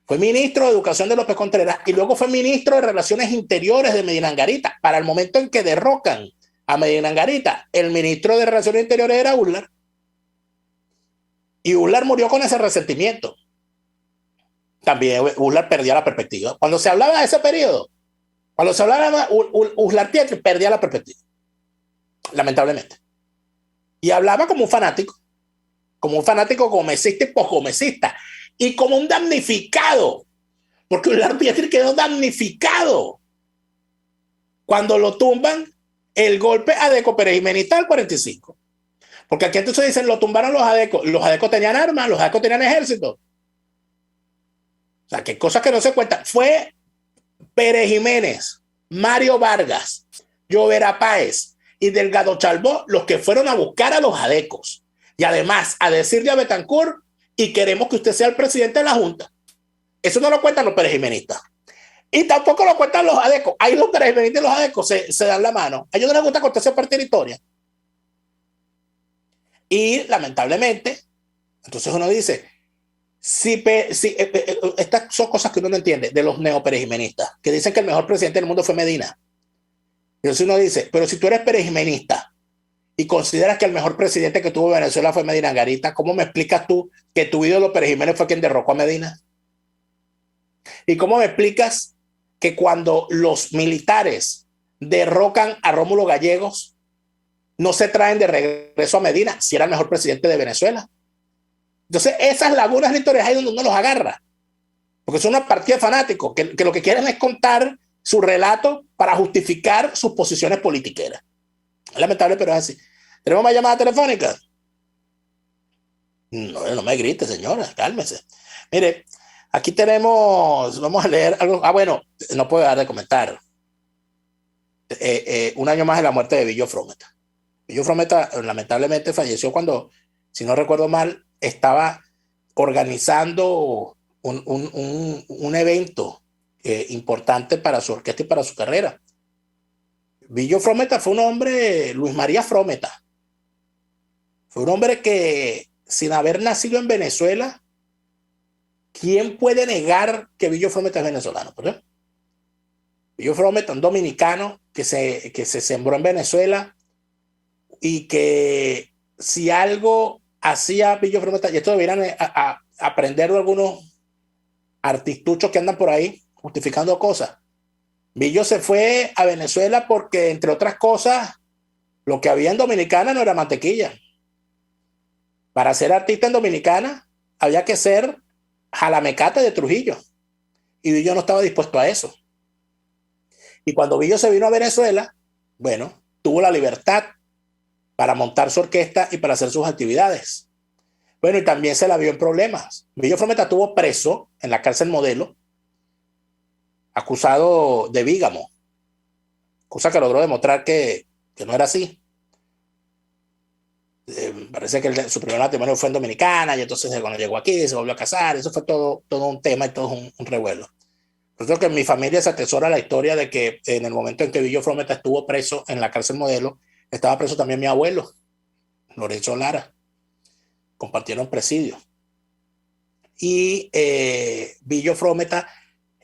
Fue ministro de Educación de López Contreras y luego fue ministro de Relaciones Interiores de Medina Angarita. Para el momento en que derrocan a Medina Angarita, el ministro de Relaciones Interiores era Uslar. Y Uslar murió con ese resentimiento. También Uslar perdía la perspectiva. Cuando se hablaba de ese periodo, cuando se hablaba de Uslar Pietri, perdía la perspectiva. Lamentablemente. Y hablaba como un fanático gomecista y posgomecista. Y como un damnificado, porque Uslar Pietri quedó damnificado cuando lo tumban el golpe adeco perejimenista del 45. Porque aquí entonces dicen, lo tumbaron los adecos tenían armas, los adecos tenían ejército. O sea, que cosas que no se cuentan. Fue Pérez Jiménez, Mario Vargas, Llovera Páez y Delgado Chalbó los que fueron a buscar a los adecos. Y además a decirle a Betancourt, y queremos que usted sea el presidente de la Junta. Eso no lo cuentan los perejimenistas. Y tampoco lo cuentan los adecos. Ahí los perejimenistas y los adecos se dan la mano. A ellos no les gusta cortarse por territorio. Y lamentablemente, entonces uno dice, estas son cosas que uno no entiende de los neoperejimenistas, que dicen que el mejor presidente del mundo fue Medina. Entonces uno dice, pero si tú eres perejimenista y consideras que el mejor presidente que tuvo Venezuela fue Medina Angarita, ¿cómo me explicas tú que tu ídolo Pérez Jiménez fue quien derrocó a Medina? ¿Y cómo me explicas que cuando los militares derrocan a Rómulo Gallegos, no se traen de regreso a Medina si era el mejor presidente de Venezuela? Entonces, esas lagunas de la historia es ahí donde uno los agarra. Porque son una partida de fanáticos que lo que quieren es contar su relato para justificar sus posiciones politiqueras. Es lamentable, pero es así. ¿Tenemos más llamadas telefónicas? No me grite, señora, cálmese. Mire, aquí tenemos, vamos a leer algo. Bueno, no puedo dejar de comentar. Un año más de la muerte de Billo Frometa. Billo Frometa lamentablemente falleció cuando, si no recuerdo mal, estaba organizando un evento importante para su orquesta y para su carrera. Billo Frometa fue un hombre, Luis María Frometa, fue un hombre que, sin haber nacido en Venezuela, ¿quién puede negar que Billo Frometa es venezolano? ¿Verdad? Billo Frometa, un dominicano que se sembró en Venezuela y que si algo hacía Billo Frometa, y esto deberían aprender de algunos artistuchos que andan por ahí justificando cosas. Billo se fue a Venezuela porque, entre otras cosas, lo que había en Dominicana no era mantequilla. Para ser artista en Dominicana había que ser jalamecate de Trujillo. Y Billo no estaba dispuesto a eso. Y cuando Billo se vino a Venezuela, bueno, tuvo la libertad para montar su orquesta y para hacer sus actividades. Bueno, y también se la vio en problemas. Billo Frometa estuvo preso en la cárcel Modelo, acusado de bígamo, cosa que logró demostrar que no era así. Parece que su primer matrimonio fue en Dominicana y entonces cuando llegó aquí se volvió a casar. Eso fue todo un tema y todo un revuelo. Por eso que en mi familia se atesora la historia de que en el momento en que Billo Frometa estuvo preso en la cárcel Modelo, estaba preso también mi abuelo, Lorenzo Lara. Compartieron presidio. Y Billo Frometa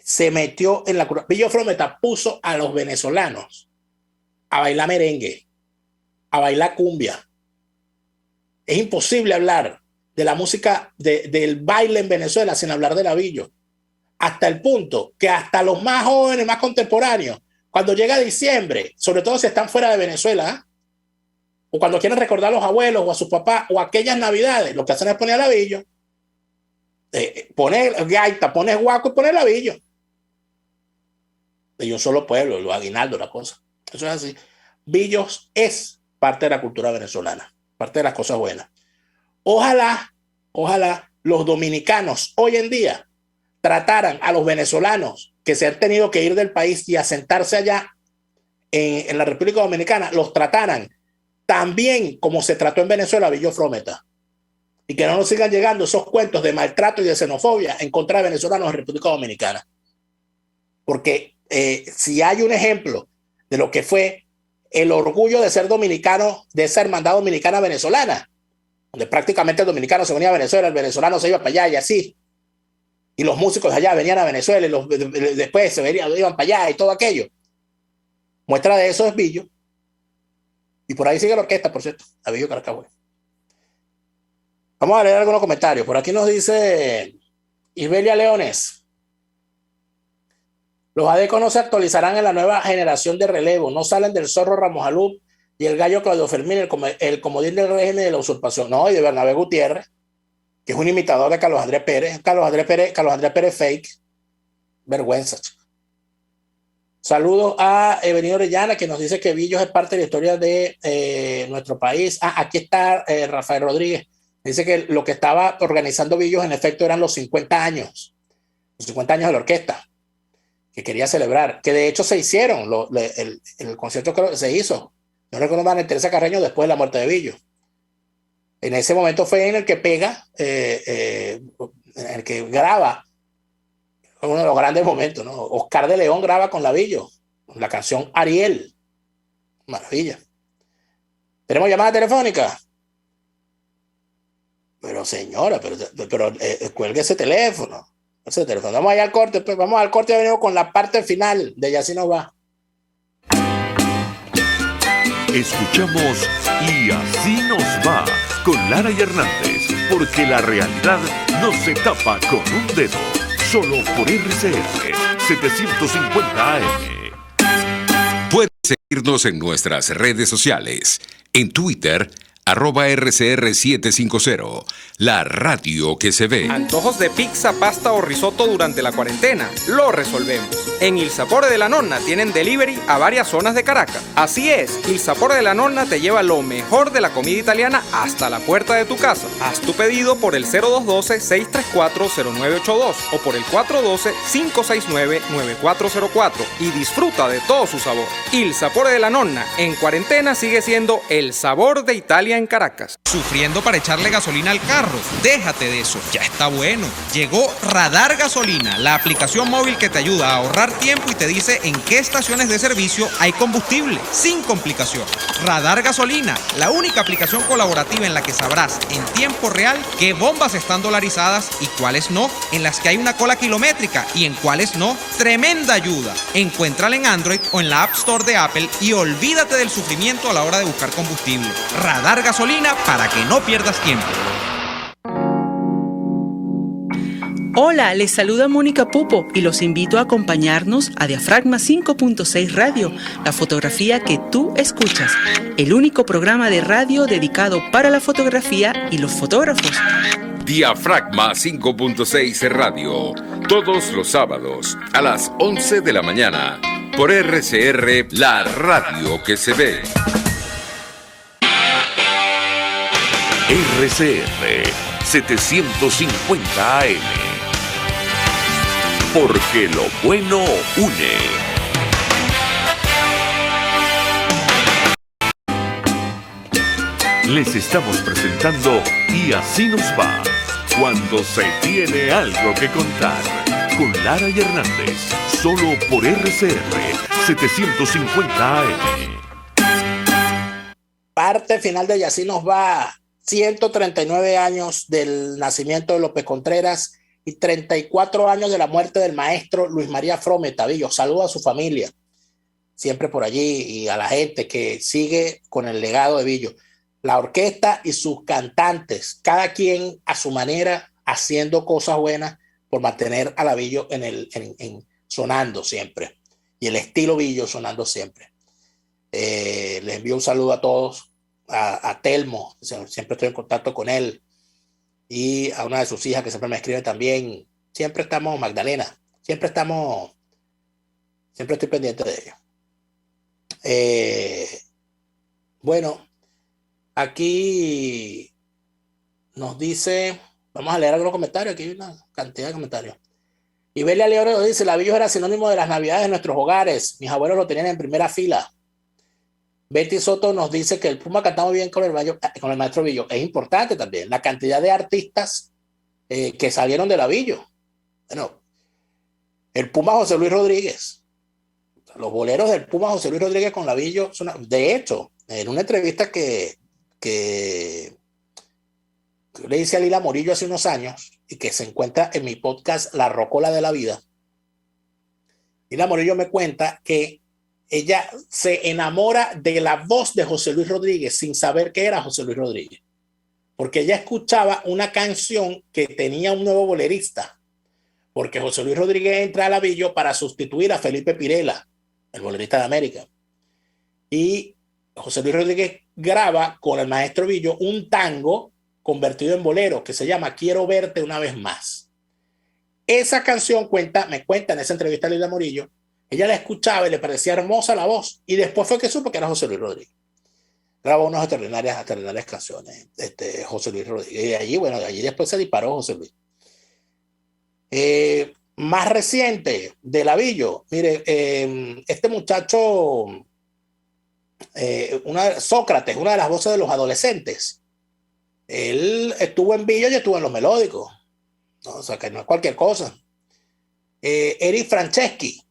se metió en la cura. Billo Frometa puso a los venezolanos a bailar merengue, a bailar cumbia. Es imposible hablar de la música, del baile en Venezuela sin hablar de la Billo. Hasta el punto que hasta los más jóvenes, más contemporáneos, cuando llega diciembre, sobre todo si están fuera de Venezuela, o cuando quieren recordar a los abuelos o a sus papás o aquellas navidades, lo que hacen es poner labillo, poner gaita, poner guaco y poner labillo. De un solo pueblo, los aguinaldos, la cosa. Eso es así. Billos es parte de la cultura venezolana, parte de las cosas buenas. Ojalá los dominicanos hoy en día trataran a los venezolanos que se han tenido que ir del país y asentarse allá en la República Dominicana, los trataran también como se trató en Venezuela a Billo Frometa. Y que no nos sigan llegando esos cuentos de maltrato y de xenofobia en contra de venezolanos en República Dominicana. Porque si hay un ejemplo de lo que fue el orgullo de ser dominicano, de esa hermandad dominicana venezolana, donde prácticamente el dominicano se venía a Venezuela, el venezolano se iba para allá y así, y los músicos de allá venían a Venezuela y después iban para allá y todo aquello. Muestra de eso es Billo, y por ahí sigue la orquesta, por cierto, a Billo Caracagüe. Vamos a leer algunos comentarios. Por aquí nos dice Isbelia Leones: los ADECO no se actualizarán en la nueva generación de relevo, no salen del zorro Ramos Alup y el gallo Claudio Fermín, el comodín del régimen de la usurpación. No, y de Bernabé Gutiérrez, que es un imitador de Carlos Andrés Pérez fake. Vergüenza. Saludos a Evelyn Orellana, que nos dice que Billos es parte de la historia de nuestro país. Aquí está Rafael Rodríguez. Dice que lo que estaba organizando Billos en efecto eran los 50 años. Los 50 años de la orquesta que quería celebrar, que de hecho se hicieron, el concierto que se hizo, no recuerdo mal, en Teresa Carreño después de la muerte de Billo. En ese momento fue en el que pega, en el que graba, uno de los grandes momentos, ¿no? Oscar de León graba con Labillo, la canción Ariel. Maravilla. ¿Tenemos llamada telefónica? Pero señora, pero cuelgue ese teléfono. Vamos allá al corte, pues vamos al corte y venimos con la parte final de Ya Así Nos Va. Escuchamos Y Así Nos Va con Lara y Hernández, porque la realidad no se tapa con un dedo. Solo por RCR 750 AM. Puedes seguirnos en nuestras redes sociales. En Twitter, @RCR750, la radio que se ve. Antojos de pizza, pasta o risotto durante la cuarentena, lo resolvemos. En Il Sapore de la Nonna tienen delivery a varias zonas de Caracas. Así es, Il Sapore de la Nonna te lleva lo mejor de la comida italiana hasta la puerta de tu casa. Haz tu pedido por el 0212-634-0982 o por el 412-569-9404 y disfruta de todo su sabor. Il Sapore de la Nonna en cuarentena sigue siendo el sabor de Italia en Caracas. Sufriendo para echarle gasolina al carro. Déjate de eso, ya está bueno. Llegó Radar Gasolina, la aplicación móvil que te ayuda a ahorrar tiempo y te dice en qué estaciones de servicio hay combustible, sin complicación. Radar Gasolina, la única aplicación colaborativa en la que sabrás en tiempo real qué bombas están dolarizadas y cuáles no, en las que hay una cola kilométrica y en cuáles no. Tremenda ayuda. Encuéntrala en Android o en la App Store de Apple y olvídate del sufrimiento a la hora de buscar combustible. Radar Gasolina para que no pierdas tiempo. Hola, les saluda Mónica Pupo y los invito a acompañarnos a Diafragma 5.6 Radio, la fotografía que tú escuchas, el único programa de radio dedicado para la fotografía y los fotógrafos. Diafragma 5.6 Radio, todos los sábados a las 11 de la mañana, por RCR, la radio que se ve. RCR 750 AM. Porque lo bueno une. Les estamos presentando Y Así Nos Va, cuando se tiene algo que contar, con Lara y Hernández, solo por RCR 750 AM. Parte final de Y Así Nos Va. 139 años del nacimiento de López Contreras y 34 años de la muerte del maestro Luis María Frometa. Billo, saludo a su familia, siempre por allí, y a la gente que sigue con el legado de Billo. La orquesta y sus cantantes, cada quien a su manera, haciendo cosas buenas por mantener a la Billo sonando siempre, y el estilo Billo sonando siempre. Les envío un saludo a todos a Telmo, siempre estoy en contacto con él, y a una de sus hijas que siempre me escribe también. Siempre estamos, Magdalena, siempre estoy pendiente de ella. Bueno, aquí nos dice, vamos a leer algunos comentarios, aquí hay una cantidad de comentarios. Ibelia León nos dice, Lavillos era sinónimo de las navidades de nuestros hogares, mis abuelos lo tenían en primera fila. Betty Soto nos dice que el Puma cantaba bien con el maestro Villo. Es importante también la cantidad de artistas que salieron de Lavillo. Bueno, el Puma José Luis Rodríguez, los boleros del Puma José Luis Rodríguez con Lavillo, de hecho, en una entrevista que le hice a Lila Morillo hace unos años y que se encuentra en mi podcast La Rocola de la Vida, Lila Morillo me cuenta que ella se enamora de la voz de José Luis Rodríguez sin saber que era José Luis Rodríguez, porque ella escuchaba una canción que tenía un nuevo bolerista, porque José Luis Rodríguez entra a Lavillo para sustituir a Felipe Pirela, el bolerista de América, y José Luis Rodríguez graba con el maestro Villo un tango convertido en bolero que se llama Quiero verte una vez más. Esa canción me cuenta en esa entrevista a Lila Morillo, ella la escuchaba y le parecía hermosa la voz, y después fue que supo que era José Luis Rodríguez. Grabó unas extraordinarias canciones, José Luis Rodríguez, y allí después se disparó José Luis. Más reciente de Lavillo, mire, este muchacho Sócrates, una de las voces de los adolescentes, él estuvo en Villo y estuvo en Los Melódicos, ¿no? O sea que no es cualquier cosa. Eric Franceschi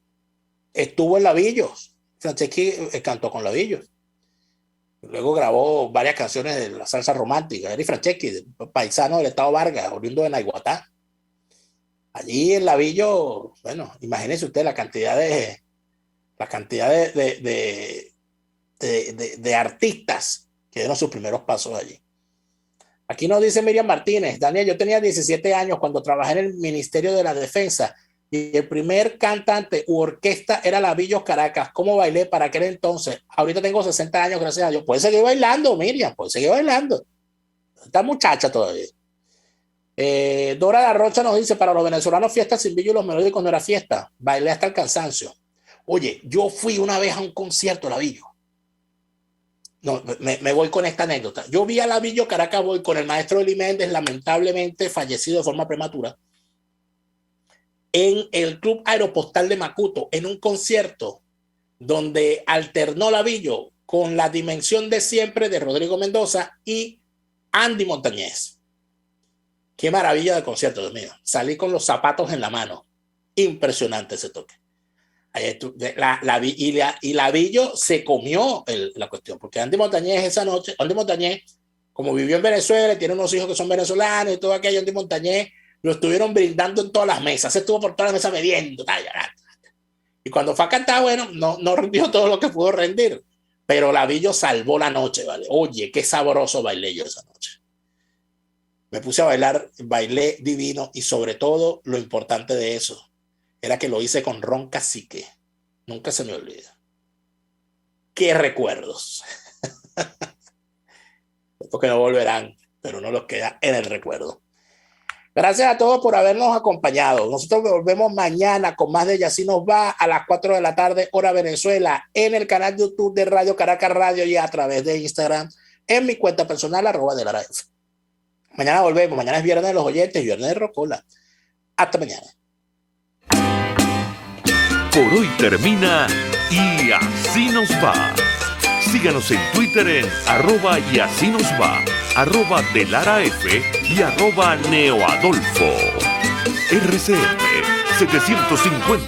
estuvo en Lavillo. Franceschi cantó con Lavillo, luego grabó varias canciones de la salsa romántica. Eric Franceschi, paisano del estado Vargas, oriundo de Naiguatá. Allí en Lavillo, bueno, imagínense usted la cantidad de artistas que dieron sus primeros pasos allí. Aquí nos dice Miriam Martínez, Daniel, yo tenía 17 años cuando trabajé en el Ministerio de la Defensa y el primer cantante u orquesta era Lavillos Caracas. ¿Cómo bailé para aquel entonces? Ahorita tengo 60 años, gracias a Dios. Puede seguir bailando, Miriam, puede seguir bailando. Esta muchacha todavía. Dora La Rocha nos dice, para los venezolanos fiesta sin Villo y Los Melódicos no era fiesta. Bailé hasta el cansancio. Oye, yo fui una vez a un concierto de Lavillo. No, me voy con esta anécdota. Yo vi a Lavillo Caracas Boy con el maestro Eli Méndez, lamentablemente fallecido de forma prematura, en el Club Aeropostal de Macuto, en un concierto donde alternó Lavillo con La Dimensión de Siempre de Rodrigo Mendoza y Andy Montañez. Qué maravilla de concierto, Dios mío. Salí con los zapatos en la mano. Impresionante ese toque. Y Lavillo se comió la cuestión, porque Andy Montañez esa noche, Andy Montañez, como vivió en Venezuela, tiene unos hijos que son venezolanos y todo aquello, Andy Montañez lo estuvieron brindando en todas las mesas, se estuvo por todas las mesas bebiendo. Y cuando fue a cantar, bueno, no rindió todo lo que pudo rendir, pero Lavillo salvó la noche, ¿vale? Oye, qué sabroso bailé yo esa noche. Me puse a bailar, bailé divino, y sobre todo, lo importante de eso era que lo hice con ron cacique. Nunca se me olvida. Qué recuerdos. Porque no volverán, pero no los queda en el recuerdo. Gracias a todos por habernos acompañado. Nosotros volvemos mañana con más de Y Así Nos Va a las 4 de la tarde, hora Venezuela, en el canal de YouTube de Radio Caracas Radio y a través de Instagram, en mi cuenta personal, @delaraf. Mañana volvemos. Mañana es Viernes de los Oyentes, Viernes de Rocola. Hasta mañana. Por hoy termina Y Así Nos Va. Síganos en Twitter en @YASíNosVa, @DeLaraF y @NeoAdolfo. RCF 750.